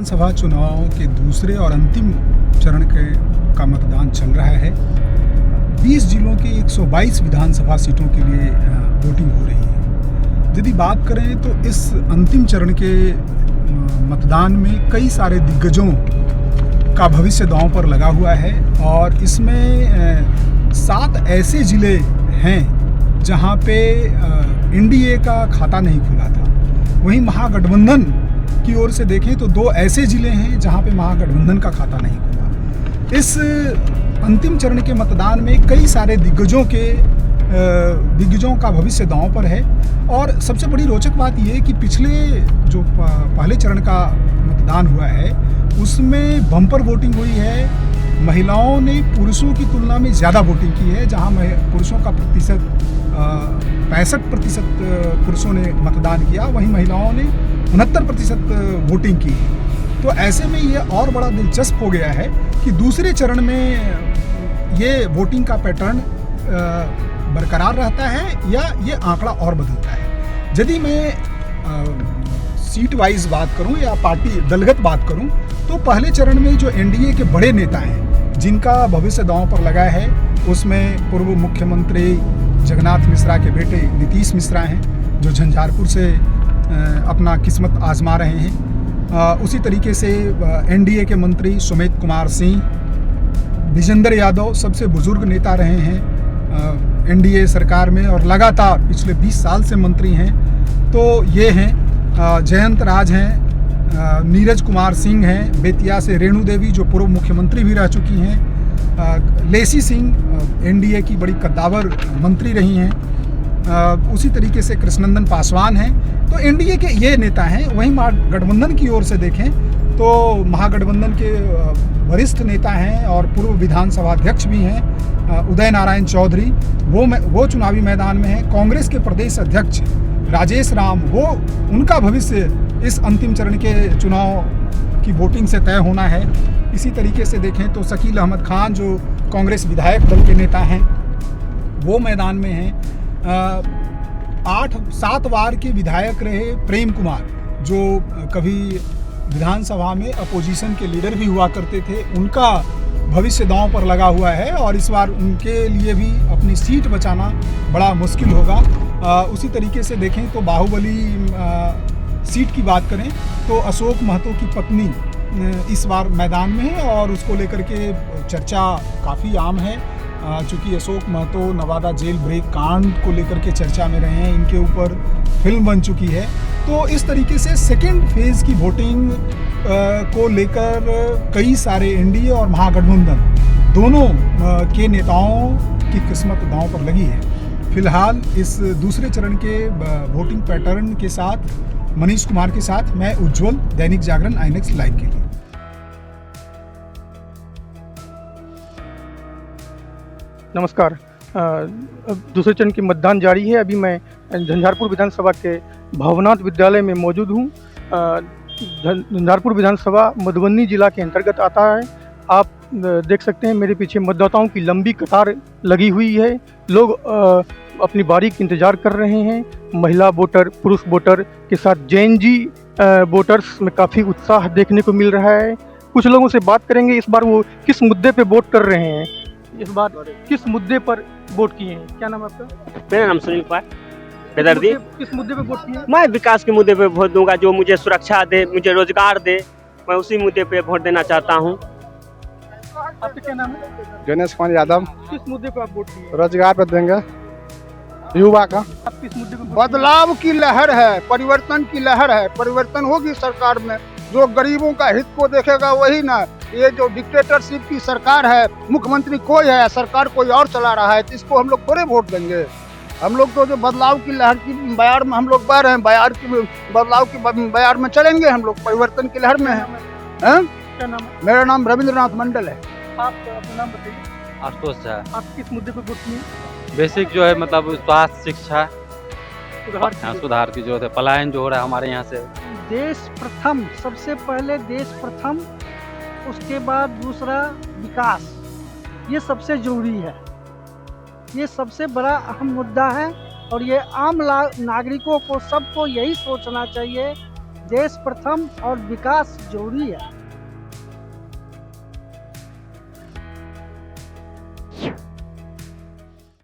विधानसभा चुनाव के दूसरे और अंतिम चरण का मतदान चल रहा है। 20 जिलों के 122 विधानसभा सीटों के लिए वोटिंग हो रही है। यदि बात करें तो इस अंतिम चरण के मतदान में कई सारे दिग्गजों का भविष्य दांव पर लगा हुआ है और इसमें 7 ऐसे ज़िले हैं जहां पे एनडीए का खाता नहीं खुला था। वहीं महागठबंधन की ओर से देखें तो 2 ऐसे ज़िले हैं जहां पे महागठबंधन का खाता नहीं खुला। इस अंतिम चरण के मतदान में कई सारे दिग्गजों का भविष्य दांव पर है। और सबसे बड़ी रोचक बात यह है कि पिछले जो पहले चरण का मतदान हुआ है उसमें बम्पर वोटिंग हुई है। महिलाओं ने पुरुषों की तुलना में ज़्यादा वोटिंग की है, जहां पुरुषों का प्रतिशत 65% पुरुषों ने मतदान किया, वहीं महिलाओं ने 69% वोटिंग की। तो ऐसे में ये और बड़ा दिलचस्प हो गया है कि दूसरे चरण में ये वोटिंग का पैटर्न बरकरार रहता है या ये आंकड़ा और बदलता है। यदि मैं सीट वाइज बात करूं या पार्टी दलगत बात करूं तो पहले चरण में जो एनडीए के बड़े नेता हैं जिनका भविष्य दांव पर लगा है उसमें पूर्व मुख्यमंत्री जगन्नाथ मिश्रा के बेटे नीतीश मिश्रा हैं जो झंझारपुर से अपना किस्मत आजमा रहे हैं। उसी तरीके से एनडीए के मंत्री सुमित कुमार सिंह, विजेंद्र यादव सबसे बुजुर्ग नेता रहे हैं एनडीए सरकार में और लगातार पिछले 20 साल से मंत्री हैं। तो ये हैं जयंत राज हैं, नीरज कुमार सिंह हैं, बेतिया से रेणु देवी जो पूर्व मुख्यमंत्री भी रह चुकी हैं, लेसी सिंह एनडीए की बड़ी कद्दावर मंत्री रही हैं, उसी तरीके से कृष्णनंदन पासवान हैं। तो एनडीए के ये नेता हैं। वहीं महागठबंधन की ओर से देखें तो महागठबंधन के वरिष्ठ नेता हैं और पूर्व विधानसभा अध्यक्ष भी हैं उदय नारायण चौधरी, वो चुनावी मैदान में हैं। कांग्रेस के प्रदेश अध्यक्ष राजेश राम, वो उनका भविष्य इस अंतिम चरण के चुनाव की वोटिंग से तय होना है। इसी तरीके से देखें तो शकील अहमद खान जो कांग्रेस विधायक दल के नेता हैं वो मैदान में हैं। 7 बार के विधायक रहे प्रेम कुमार जो कभी विधानसभा में अपोजिशन के लीडर भी हुआ करते थे, उनका भविष्य दांव पर लगा हुआ है और इस बार उनके लिए भी अपनी सीट बचाना बड़ा मुश्किल होगा। उसी तरीके से देखें तो बाहुबली सीट की बात करें तो अशोक महतो की पत्नी इस बार मैदान में है और उसको लेकर के चर्चा काफ़ी आम है। चूँकि अशोक महतो नवादा जेल ब्रेक कांड को लेकर के चर्चा में रहे हैं, इनके ऊपर फिल्म बन चुकी है। तो इस तरीके से सेकेंड फेज़ की वोटिंग को लेकर कई सारे एनडीए और महागठबंधन दोनों के नेताओं की किस्मत दांव पर लगी है। फिलहाल इस दूसरे चरण के वोटिंग पैटर्न के साथ मनीष कुमार के साथ मैं उज्जवल, दैनिक जागरण INX लाइव के लिए। नमस्कार। दूसरे चरण की मतदान जारी है। अभी मैं झंझारपुर विधानसभा के भवनाथ विद्यालय में मौजूद हूँ। झंझारपुर विधानसभा मधुबनी जिला के अंतर्गत आता है। आप देख सकते हैं मेरे पीछे मतदाताओं की लंबी कतार लगी हुई है। लोग अपनी बारी का इंतज़ार कर रहे हैं। महिला वोटर, पुरुष वोटर के साथ जैन जी वोटर्स में काफ़ी उत्साह देखने को मिल रहा है। कुछ लोगों से बात करेंगे इस बार वो किस मुद्दे पे वोट कर रहे हैं, इस बार किस मुद्दे पर वोट किए हैं। क्या नाम है आपका? मेरा नाम सुनील कुमार बेदर्दी। किस मुद्दे पे वोट किए? मैं विकास के मुद्दे पे वोट दूंगा, जो मुझे सुरक्षा दे, मुझे रोजगार दे, मैं उसी मुद्दे पे वोट देना चाहता हूँ। आपका क्या नाम है? गणेश कुमार यादव। किस मुद्दे पे आप वोट किए? रोजगार पर देंगे युवा का। आप किस मुद्दे पे? बदलाव की लहर है, परिवर्तन की लहर है, परिवर्तन होगी सरकार में। जो गरीबों का हित को देखेगा वही ना। ये जो डिक्टेटरशिप की सरकार है, मुख्यमंत्री कोई है, सरकार कोई और चला रहा है, तो इसको हम लोग थोड़े वोट देंगे। हम लोग तो जो बदलाव की लहर की बयार में हम लोग बह रहे हैं, बदलाव की बयार में चलेंगे हम लोग, परिवर्तन की लहर में है। क्या नाम है? मेरा नाम रविंद्रनाथ मंडल है। आप अपना नाम बताइए। आशुतोष झा। आप किस मुद्दे पे वोट किए? बेसिक जो है मतलब स्वास्थ्य, शिक्षा, सुधार सुधार की जरूरत है। पलायन जो हो रहा है हमारे यहाँ से। देश प्रथम, सबसे पहले देश प्रथम, उसके बाद दूसरा विकास, ये सबसे जरूरी है। ये सबसे बड़ा अहम मुद्दा है और ये आम नागरिकों को सबको यही सोचना चाहिए। देश प्रथम और विकास जरूरी है।